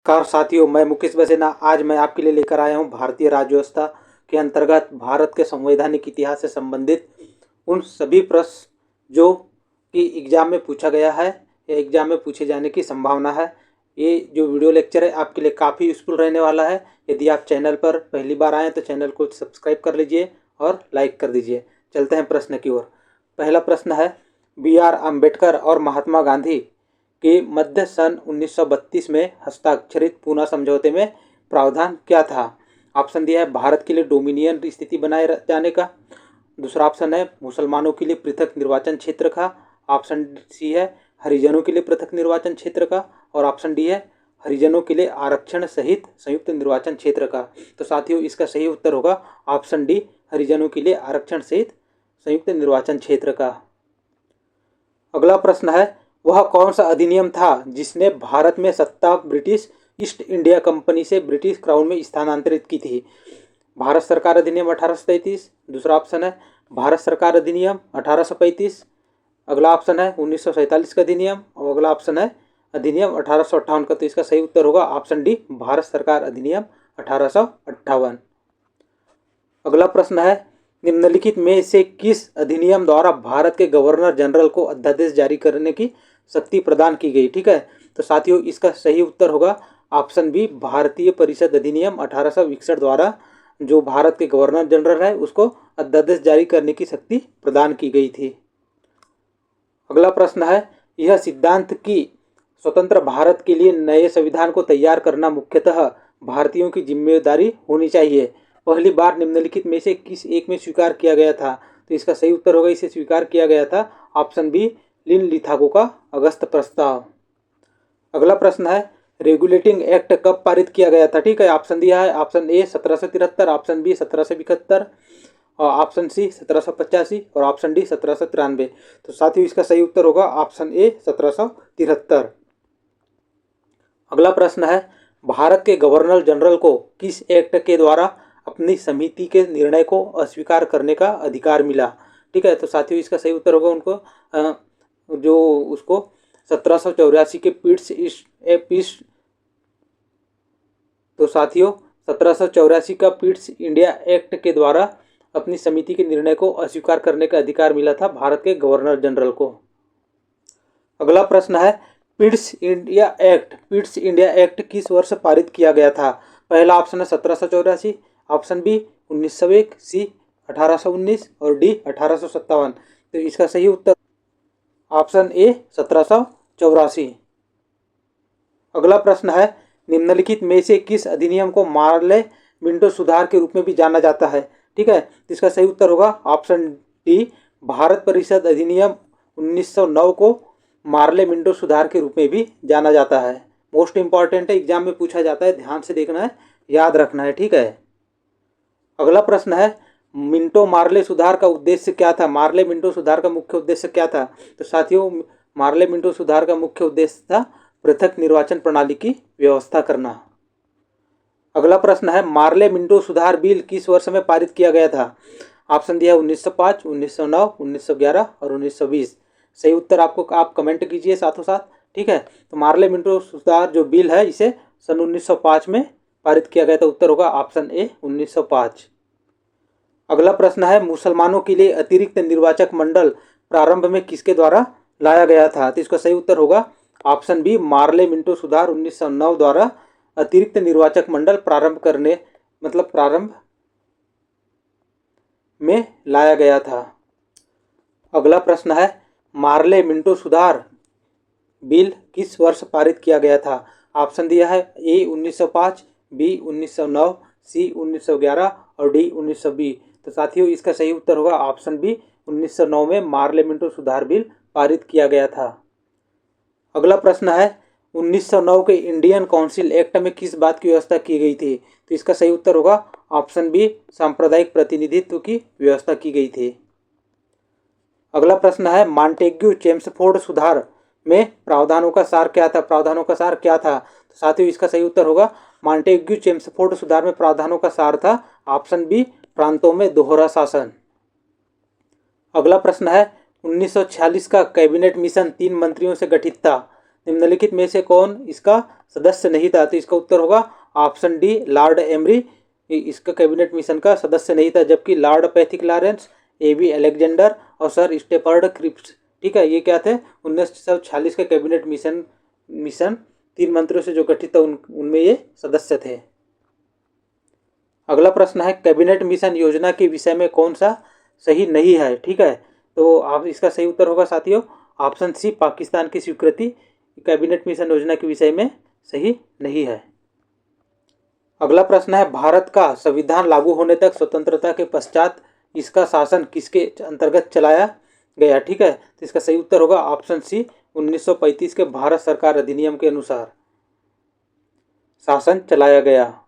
Car साथियों, मैं मुकेश बसेना आज मैं आपके लिए लेकर आया हूँ भारतीय राज्य व्यवस्था के अंतर्गत भारत के संवैधानिक इतिहास से संबंधित उन सभी प्रश्न जो कि एग्जाम में पूछा गया है या एग्जाम में पूछे जाने की संभावना है। ये जो वीडियो लेक्चर है आपके लिए काफ़ी यूज़फुल रहने वाला है। यदि आप चैनल पर पहली बार आएँ तो चैनल को सब्सक्राइब कर लीजिए और लाइक कर दीजिए। चलते हैं प्रश्न की ओर। पहला प्रश्न है, B.R. अम्बेडकर और महात्मा गांधी के मध्य सन 1932 में हस्ताक्षरित पूना समझौते में प्रावधान क्या था? ऑप्शन दिया है भारत के लिए डोमिनियन स्थिति बनाए जाने का। दूसरा ऑप्शन है मुसलमानों के लिए पृथक निर्वाचन क्षेत्र का। ऑप्शन सी है हरिजनों के लिए पृथक निर्वाचन क्षेत्र का। और ऑप्शन डी है हरिजनों के लिए आरक्षण सहित संयुक्त निर्वाचन क्षेत्र का। तो साथियों, इसका सही उत्तर होगा ऑप्शन डी, हरिजनों के लिए आरक्षण सहित संयुक्त निर्वाचन क्षेत्र का। अगला प्रश्न है, वह कौन सा अधिनियम था जिसने भारत में सत्ता ब्रिटिश ईस्ट इंडिया कंपनी से ब्रिटिश क्राउन में स्थानांतरित की थी? भारत सरकार अधिनियम 1833। दूसरा ऑप्शन है भारत सरकार अधिनियम 1835। अगला ऑप्शन है 1947 का अधिनियम और अगला ऑप्शन है अधिनियम 1858 का। तो इसका सही उत्तर होगा ऑप्शन डी, भारत सरकार अधिनियम 1858। अगला प्रश्न है, निम्नलिखित में से किस अधिनियम द्वारा भारत के गवर्नर जनरल को अध्यादेश जारी करने की शक्ति प्रदान की गई? ठीक है, तो साथियों इसका सही उत्तर होगा ऑप्शन बी, भारतीय परिषद अधिनियम 1861 द्वारा जो भारत के गवर्नर जनरल है उसको अध्यादेश जारी करने की शक्ति प्रदान की गई थी। अगला प्रश्न है, यह सिद्धांत कि स्वतंत्र भारत के लिए नए संविधान को तैयार करना मुख्यतः भारतीयों की जिम्मेदारी होनी चाहिए, पहली बार निम्नलिखित में से किस एक में स्वीकार किया गया था? तो इसका सही उत्तर होगा इसे स्वीकार किया गया था ऑप्शन बी, लिन लिथागो का अगस्त प्रस्ताव। अगला प्रश्न है, रेगुलेटिंग एक्ट कब पारित किया गया था? ठीक है, ऑप्शन दिया है ऑप्शन ए 1773, ऑप्शन बी 1771 और ऑप्शन सी 1785 और ऑप्शन डी 1793। तो साथियों इसका सही उत्तर होगा ऑप्शन ए 1773। अगला प्रश्न है, भारत के गवर्नर जनरल को किस एक्ट के द्वारा अपनी समिति के निर्णय को अस्वीकार करने का अधिकार मिला? ठीक है, तो साथियों इसका सही उत्तर होगा उनको जो उसको 1784 के पीट्स तो साथियों 1784 का पीट्स इंडिया एक्ट के द्वारा अपनी समिति के निर्णय को अस्वीकार करने का अधिकार मिला था भारत के गवर्नर जनरल को। अगला प्रश्न है, पीट्स इंडिया एक्ट किस वर्ष पारित किया गया था? पहला ऑप्शन है 1784, ऑप्शन बी 1901, सी 1819 और डी 1857। तो इसका सही उत्तर ऑप्शन ए 1784। अगला प्रश्न है, निम्नलिखित में से किस अधिनियम को मार्ले मिंटो सुधार के रूप में भी जाना जाता है? ठीक है, तो इसका सही उत्तर होगा ऑप्शन डी, भारत परिषद अधिनियम 1909 को मार्ले मिंटो सुधार के रूप में भी जाना जाता है। मोस्ट इंपॉर्टेंट है, एग्जाम में पूछा जाता है, ध्यान से देखना है, याद रखना है। ठीक है, अगला प्रश्न है, मिंटो मार्ले सुधार का उद्देश्य क्या था? मार्ले मिंटो सुधार का मुख्य उद्देश्य क्या था? तो साथियों मार्ले मिंटो सुधार का मुख्य उद्देश्य था पृथक निर्वाचन प्रणाली की व्यवस्था करना। अगला प्रश्न है, मार्ले मिंटो सुधार बिल किस वर्ष में पारित किया गया था? ऑप्शन दिया है 1905, 1909, 1911 और 1920। सही उत्तर आप कमेंट कीजिए साथों साथ। ठीक है, तो मार्ले मिंटो सुधार जो बिल है इसे सन 1905 में पारित किया गया था। उत्तर होगा ऑप्शन ए 1905। अगला प्रश्न है, मुसलमानों के लिए अतिरिक्त निर्वाचक मंडल प्रारंभ में किसके द्वारा लाया गया था? तो इसका सही उत्तर होगा ऑप्शन बी, मार्ले मिंटो सुधार 1909 द्वारा अतिरिक्त निर्वाचक मंडल प्रारंभ में लाया गया था। अगला प्रश्न है, मार्ले मिंटो सुधार बिल किस वर्ष पारित किया गया था? ऑप्शन दिया है ए 1905, बी 1909, सी 1911 और डी 1920। तो साथियों इसका सही उत्तर होगा ऑप्शन बी, 1909 में मार्ले मिंटो सुधार बिल पारित किया गया था। अगला प्रश्न है, 1909 के इंडियन काउंसिल एक्ट में किस बात की व्यवस्था की गई थी? तो इसका सही उत्तर होगा ऑप्शन बी, सांप्रदायिक प्रतिनिधित्व की व्यवस्था की गई थी। अगला प्रश्न है, मॉन्टेग्यू चेम्सफोर्ड सुधार में प्रावधानों का सार क्या था? तो साथियों इसका सही उत्तर होगा मॉन्टेग्यू चेम्सफोर्ड सुधार में प्रावधानों का सार था ऑप्शन बी, प्रांतों में दोहरा शासन। अगला प्रश्न है, 1946 का कैबिनेट मिशन 3 मंत्रियों से गठित था। निम्नलिखित में से कौन इसका सदस्य नहीं था? तो इसका उत्तर होगा ऑप्शन डी, लॉर्ड एमरी इसका कैबिनेट मिशन का सदस्य नहीं था, जबकि Lord Pethick Lawrence, A V Alexander और सर स्टेफर्ड क्रिप्स, ठीक है, ये क्या थे 1946 के कैबिनेट मिशन 3 मंत्रियों से जो गठित था उनमें ये सदस्य थे। अगला प्रश्न है कैबिनेट मिशन योजना के विषय में कौन सा सही नहीं है? ठीक है, तो आप इसका सही उत्तर होगा साथियों ऑप्शन सी, पाकिस्तान की स्वीकृति कैबिनेट मिशन योजना के विषय में सही नहीं है। अगला प्रश्न है भारत का संविधान लागू होने तक स्वतंत्रता के पश्चात इसका शासन किसके अंतर्गत चलाया गया? ठीक है, तो इसका सही उत्तर होगा ऑप्शन सी, 1935 के भारत सरकार अधिनियम के अनुसार शासन चलाया गया।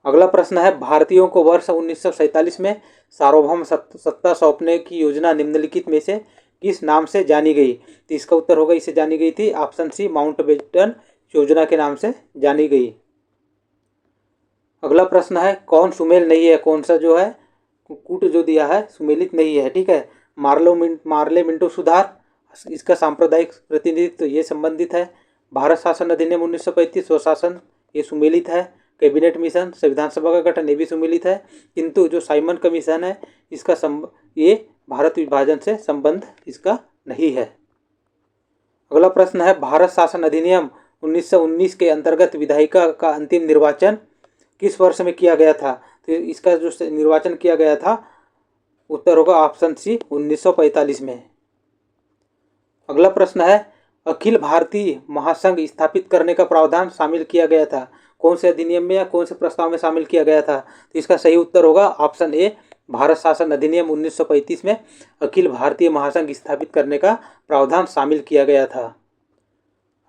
अगला प्रश्न है भारतीयों को वर्ष 1947 में सार्वभौम सत्ता सौंपने की योजना निम्नलिखित में से किस नाम से जानी गई? तो इसका उत्तर होगा इसे जानी गई थी ऑप्शन सी, माउंटबेटन योजना के नाम से जानी गई। अगला प्रश्न है कौन सुमेल नहीं है? कौन सा जो है कूट जो दिया है सुमेलित नहीं है? ठीक है, मार्ले मिंटो सुधार, इसका सांप्रदायिक प्रतिनिधित्व ये संबंधित है। भारत शासन अधिनियम 1935 स्वशासन ये सुमेलित है। कैबिनेट मिशन, संविधान सभा का गठन ये भी सुमेलित है, किंतु जो साइमन कमीशन है इसका ये भारत विभाजन से संबंध इसका नहीं है। अगला प्रश्न है भारत शासन अधिनियम 1919 के अंतर्गत विधायिका का अंतिम निर्वाचन किस वर्ष में किया गया था? तो इसका जो निर्वाचन किया गया था उत्तर होगा ऑप्शन सी, 1945 में। अगला प्रश्न है अखिल भारतीय महासंघ स्थापित करने का प्रावधान शामिल किया गया था? कौन से अधिनियम में या कौन से प्रस्ताव में शामिल किया गया था? तो इसका सही उत्तर होगा ऑप्शन ए, भारत शासन अधिनियम 1935 में अखिल भारतीय महासंघ स्थापित करने का प्रावधान शामिल किया गया था।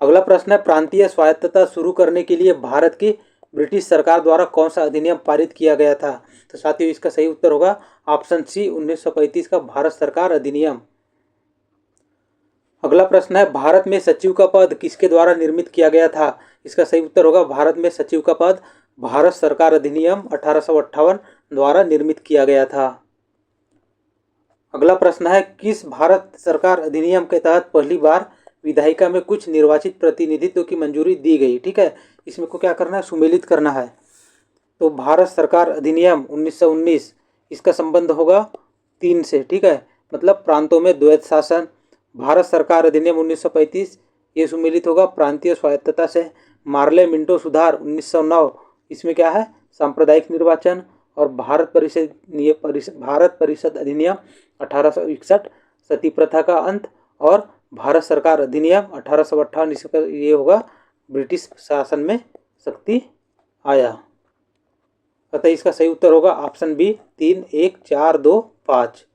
अगला प्रश्न है प्रांतीय स्वायत्तता शुरू करने के लिए भारत की ब्रिटिश सरकार द्वारा कौन सा अधिनियम पारित किया गया था? तो साथियों इसका सही उत्तर होगा ऑप्शन सी, 1935 का भारत सरकार अधिनियम। अगला प्रश्न है भारत में सचिव का पद किसके द्वारा निर्मित किया गया था? इसका सही उत्तर होगा भारत में सचिव का पद भारत सरकार अधिनियम 1858 द्वारा निर्मित किया गया था। अगला प्रश्न है किस भारत सरकार अधिनियम के तहत पहली बार विधायिका में कुछ निर्वाचित प्रतिनिधित्व की मंजूरी दी गई? ठीक है, इसमें को क्या करना है, सुमेलित करना है। तो भारत सरकार अधिनियम 1919 इसका संबंध होगा 3 से, ठीक है, मतलब प्रांतों में द्वैत शासन। भारत सरकार अधिनियम 1935 ये सुमेलित होगा प्रांतीय स्वायत्तता से। मार्ले मिंटो सुधार 1909 इसमें क्या है, सांप्रदायिक निर्वाचन। और भारत परिषद अधिनियम 1861 सती प्रथा का अंत। और भारत सरकार अधिनियम 1858 इसका ये होगा ब्रिटिश शासन में शक्ति आया। अतः इसका सही उत्तर होगा ऑप्शन बी, 3, 1, 4, 2, 5।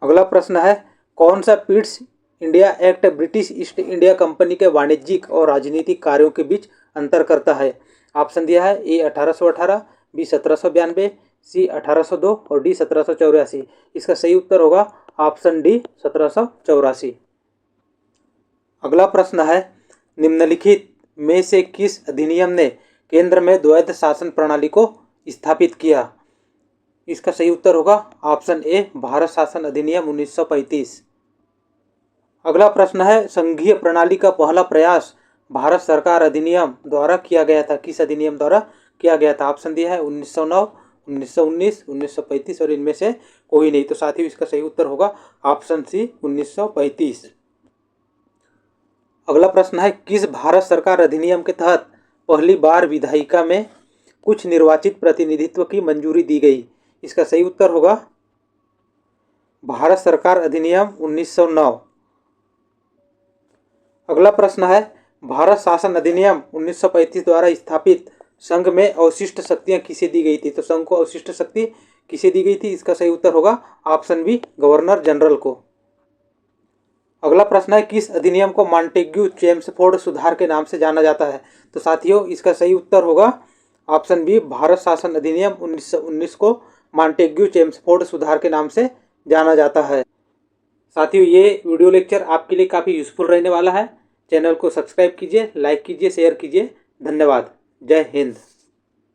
अगला प्रश्न है कौन सा Pitt's India act British east India company के वाणिज्यिक और राजनीतिक कार्यों के बीच अंतर करता है? ऑप्शन दिया है ए 1818, बी 1792, सी 1802 और डी 1784। इसका सही उत्तर होगा ऑप्शन डी, 1784। अगला प्रश्न है निम्नलिखित में से किस अधिनियम ने केंद्र में द्वैत शासन प्रणाली को स्थापित किया? इसका सही उत्तर होगा ऑप्शन ए, भारत शासन अधिनियम 1935। अगला प्रश्न है संघीय प्रणाली का पहला प्रयास भारत सरकार अधिनियम द्वारा किया गया था? किस अधिनियम द्वारा किया गया था? ऑप्शन दिया है 1909, 1919, 1935 और इनमें से कोई नहीं। तो साथियों इसका सही उत्तर होगा ऑप्शन सी, 1935। अगला प्रश्न है किस भारत सरकार अधिनियम के तहत पहली बार विधायिका में कुछ निर्वाचित प्रतिनिधित्व की मंजूरी दी गई? इसका सही उत्तर होगा भारत सरकार अधिनियम 1909। अगला प्रश्न है भारत शासन अधिनियम 1935 द्वारा स्थापित संघ में अवशिष्ट शक्तियां किसे दी गई थी? तो संघ को अवशिष्ट शक्ति किसे दी गई थी? इसका सही उत्तर होगा ऑप्शन बी, गवर्नर जनरल को। अगला प्रश्न है किस अधिनियम को मॉन्टेग्यू चेम्सफोर्ड सुधार के नाम से जाना जाता है? तो साथियों इसका सही उत्तर होगा ऑप्शन बी, भारत शासन अधिनियम 1919 को मॉन्टेग्यू चेम्सफोर्ड सुधार के नाम से जाना जाता है। साथियों ये वीडियो लेक्चर आपके लिए काफ़ी यूजफुल रहने वाला है। चैनल को सब्सक्राइब कीजिए, लाइक कीजिए, शेयर कीजिए। धन्यवाद। जय हिंद।